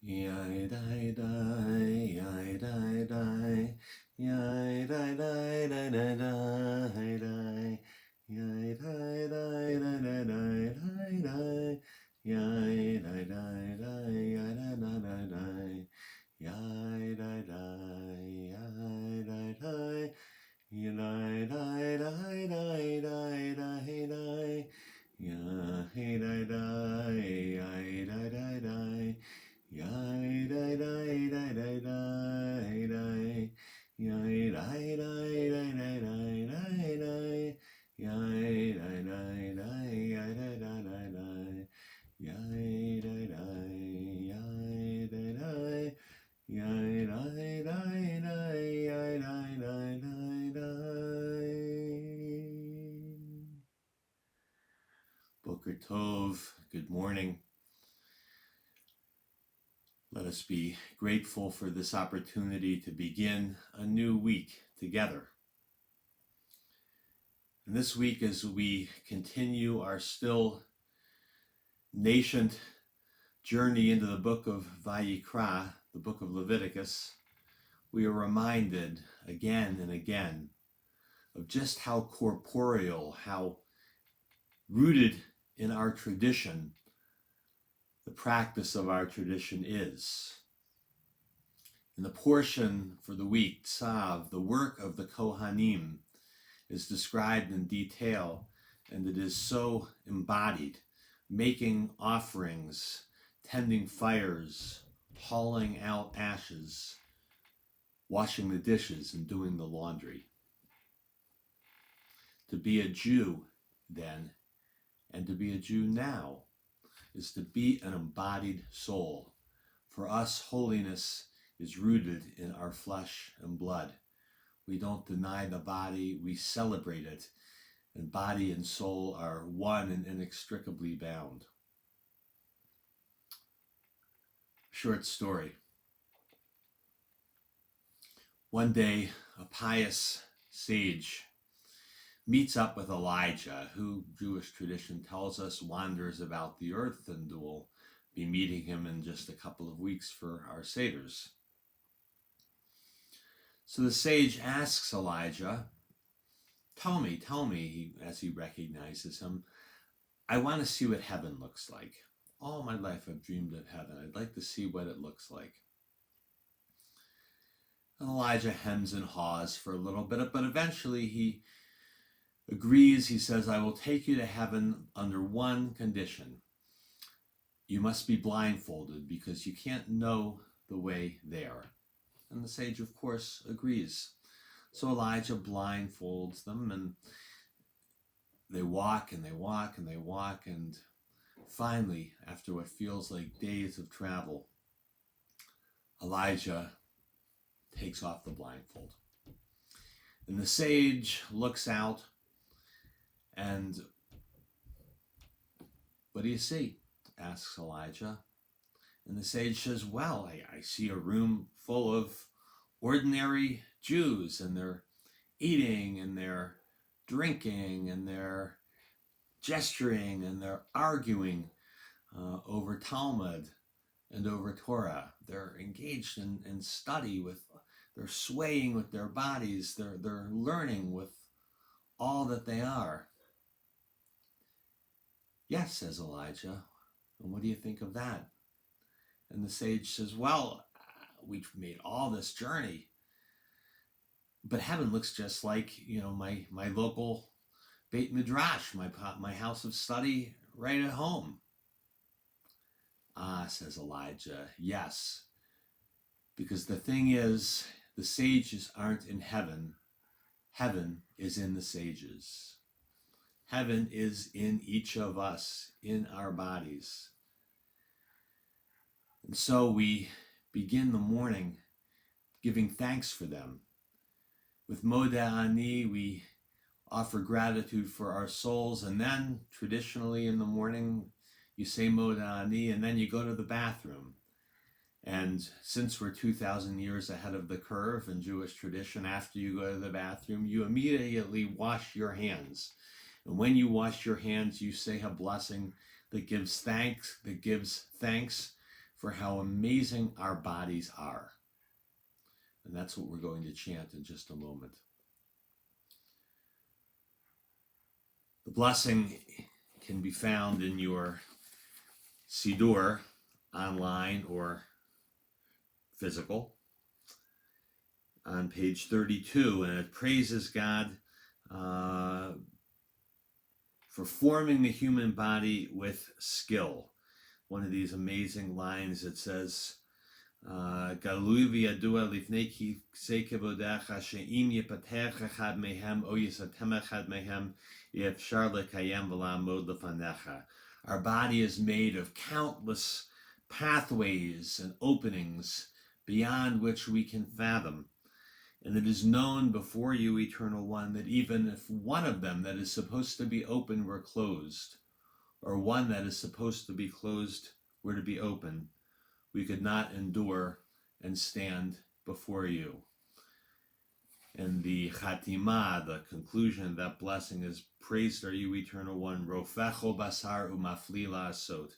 Yai dai dai, yai dai dai, yai dai dai dai dai dai dai, yai dai dai dai dai dai dai dai, yai dai dai dai, yai dai dai dai dai, yai dai dai, yai dai dai, yai dai dai dai dai dai dai, yai dai dai, yai dai dai dai. Yai dai dai dai dai dai dai. Yai dai dai dai dai dai dai dai. Yai dai dai dai yai dai dai dai dai. Yai dai dai yai dai dai. Yai dai dai dai yai dai dai dai dai. Boker Tov, good morning. Let us be grateful for this opportunity to begin a new week together. And this week, as we continue our still nascent journey into the book of Vayikra, the book of Leviticus, we are reminded again and again of just how corporeal, how rooted in our tradition, the practice of our tradition is. In the portion for the week, Tzav, the work of the Kohanim, is described in detail, and it is so embodied, making offerings, tending fires, hauling out ashes, washing the dishes, and doing the laundry. To be a Jew, then, and to be a Jew now, is to be an embodied soul. For us, holiness is rooted in our flesh and blood. We don't deny the body, we celebrate it. And body and soul are one and inextricably bound. Short story. One day, a pious sage meets up with Elijah, who Jewish tradition tells us wanders about the earth, and will be meeting him in just a couple of weeks for our Seders. So the sage asks Elijah, tell me, as he recognizes him, I want to see what heaven looks like. All my life I've dreamed of heaven. I'd like to see what it looks like. And Elijah hems and haws for a little bit, but eventually he agrees. He says, I will take you to heaven under one condition. You must be blindfolded because you can't know the way there. And the sage, of course, agrees. So Elijah blindfolds them, and they walk and they walk and they walk, and finally, after what feels like days of travel, Elijah takes off the blindfold. And the sage looks out, and what do you see? Asks Elijah. And the sage says, well, I see a room full of ordinary Jews, and they're eating and they're drinking and they're gesturing and they're arguing over Talmud and over Torah. They're engaged in study they're swaying with their bodies. They're learning with all that they are. Yes, says Elijah. And what do you think of that? And the sage says, well, we've made all this journey, but heaven looks just like, my local Beit Midrash, my house of study right at home. Ah, says Elijah, yes, because the thing is, the sages aren't in heaven. Heaven is in the sages. Heaven is in each of us, in our bodies. And so we begin the morning giving thanks for them. With Modeh Ani, we offer gratitude for our souls, and then traditionally in the morning, you say Modeh Ani, and then you go to the bathroom. And since we're 2,000 years ahead of the curve in Jewish tradition, after you go to the bathroom, you immediately wash your hands. And when you wash your hands, you say a blessing that gives thanks for how amazing our bodies are. And that's what we're going to chant in just a moment. The blessing can be found in your Siddur, online or physical, on page 32, and it praises God for forming the human body with skill. One of these amazing lines, it says, Galui v'yadua lifnei kisei kevodecha she'im yipatech echad mehem o yisatem echad mehem yefshar lekayem v'la'amod lefanecha. Our body is made of countless pathways and openings beyond which we can fathom. And it is known before you, Eternal One, that even if one of them that is supposed to be open were closed, or one that is supposed to be closed were to be open, we could not endure and stand before you. And the Chatima, the conclusion of that blessing, is, praised are you, Eternal One, Rofecho Basar Umafli La'asot.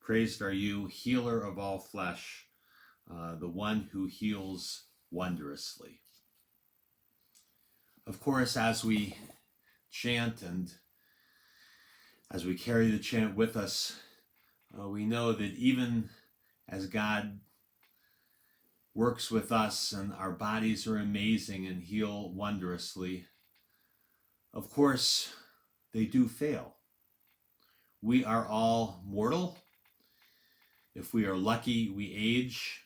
Praised are you, healer of all flesh, the one who heals wondrously. Of course, as we chant and as we carry the chant with us, we know that even as God works with us and our bodies are amazing and heal wondrously, of course, they do fail. We are all mortal. If we are lucky, we age.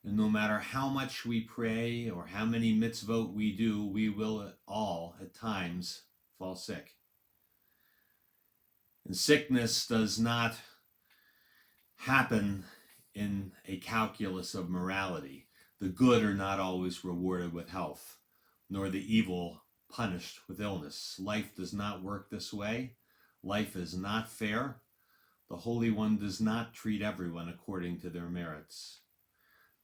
And no matter how much we pray or how many mitzvot we do, we will all, at times, fall sick. And sickness does not happen in a calculus of morality. The good are not always rewarded with health, nor the evil punished with illness. Life does not work this way. Life is not fair. The Holy One does not treat everyone according to their merits.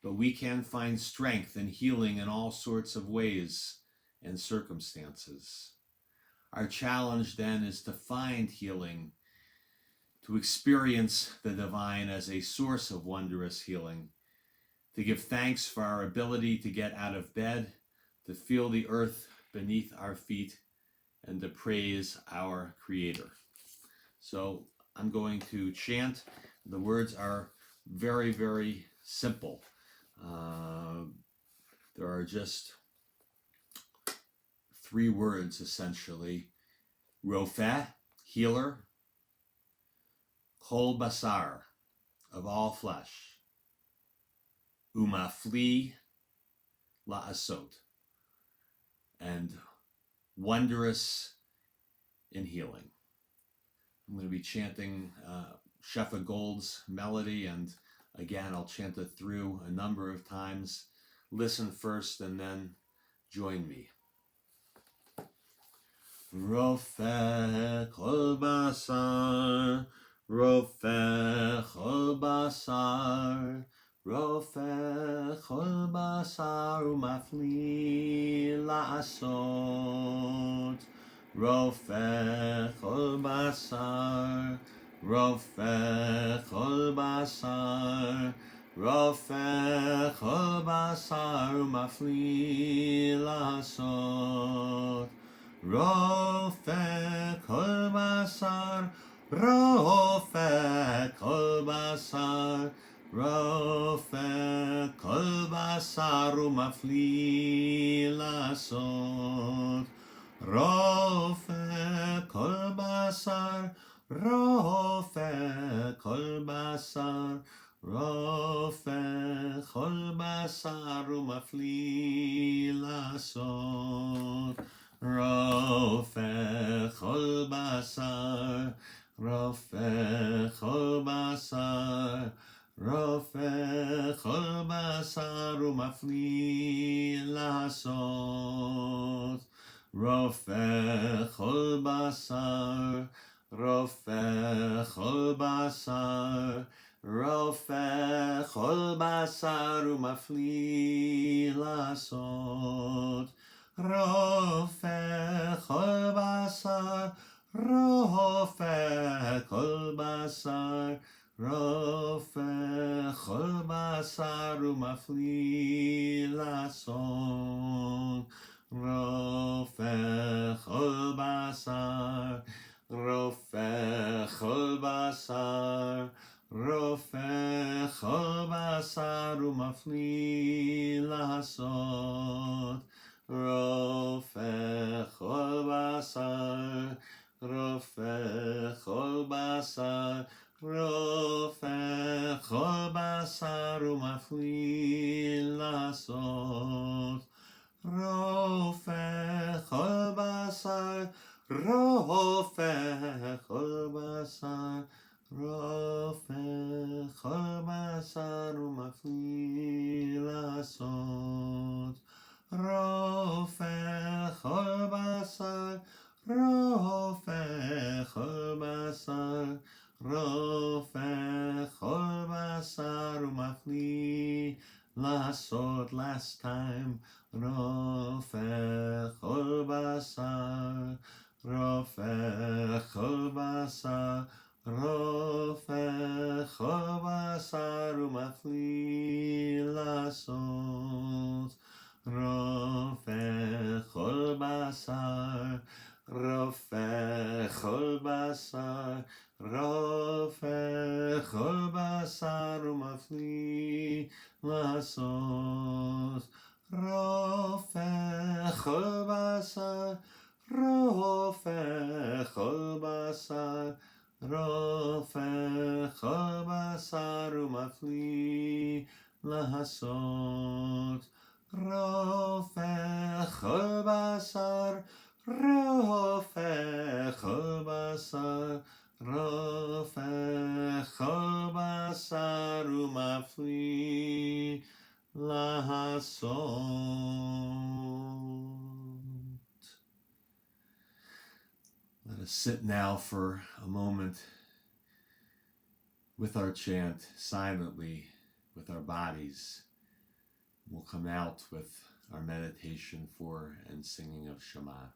But we can find strength and healing in all sorts of ways and circumstances. Our challenge then is to find healing, to experience the divine as a source of wondrous healing, to give thanks for our ability to get out of bed, to feel the earth beneath our feet, and to praise our Creator. So I'm going to chant. The words are very, very simple. There are just 3 words, essentially. Rofeh, healer. Kol basar, of all flesh. Umafli la'asot, and wondrous in healing. I'm going to be chanting Shefa Gold's melody, and again, I'll chant it through a number of times. Listen first and then join me. Rofeh kol basar, Rofeh kol basar, Rofeh kol basar umafli la'asot. Rofeh kol basar, Rofeh kol basar, Rofeh kol basar umafli la'asot. Rofeh kol basar, Rofeh kol basar, Rofeh kol basar umafli la'asot. Rofeh kol basar, Rofeh kol basar, Rofeh kol basar umafli la'asot. Rofeh kol basar, Rofeh kol basar, Rofeh kol basar umafli la'asot. Rofeh kol basar, Rofeh kol basar, Rofeh kol basar umafli la'asot. Rofeh kol basar, Rofeh kol basar, Rofeh kol basar umafli lason. Rofeh chol basar, Rofeh chol basar, Rofeh chol basar umafli לעשות. רופא כל בשר, רופא כל בשר, רופא כל בשר ומפליא לעשות. רופא כל בשר, רופא כל בשר, רופא כל בשר ומפליא לעשות. רופא כל בשר, רופא כל בשר, רופא כל בשר ומפליא לעשות. Last time. רופא כל בשר, רופא כל בשר, רופא כל בשר ומפליא לעשות. רופא כל בשר, רופא כל בשר, רופא כל בשר ומפליא לעשות. רופא כל בשר, רופא כל בשר, רופא כל בשר ומפליא לעשות. רופא כל בשר, רופא כל בשר, רופא כל בשר ומפליא לעשות. Let us sit now for a moment with our chant silently with our bodies. We'll come out with our meditation for and singing of Shema.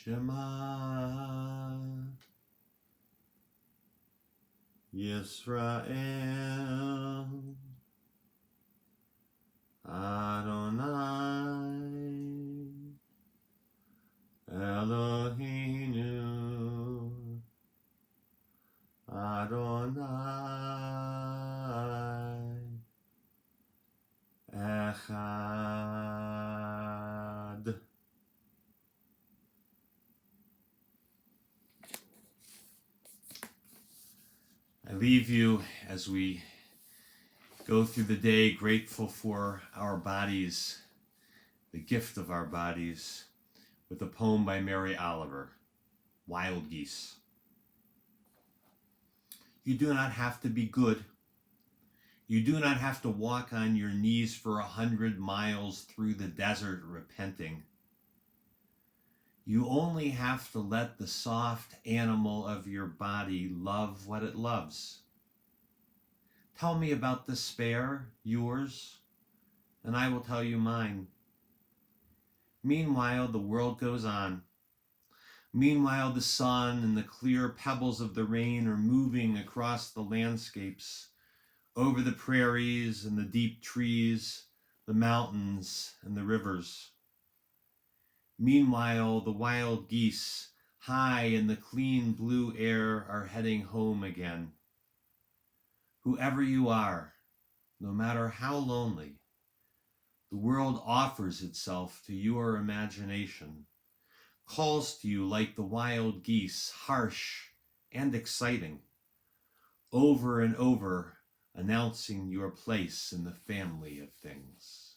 Shema Yisrael Adonai Eloheinu leave you as we go through the day grateful for our bodies, the gift of our bodies, with a poem by Mary Oliver, Wild Geese. You do not have to be good. You do not have to walk on your knees for 100 miles through the desert repenting. You only have to let the soft animal of your body love what it loves. Tell me about despair, yours, and I will tell you mine. Meanwhile, the world goes on. Meanwhile, the sun and the clear pebbles of the rain are moving across the landscapes, over the prairies and the deep trees, the mountains and the rivers. Meanwhile, the wild geese, high in the clean blue air, are heading home again. Whoever you are, no matter how lonely, the world offers itself to your imagination, calls to you like the wild geese, harsh and exciting, over and over announcing your place in the family of things.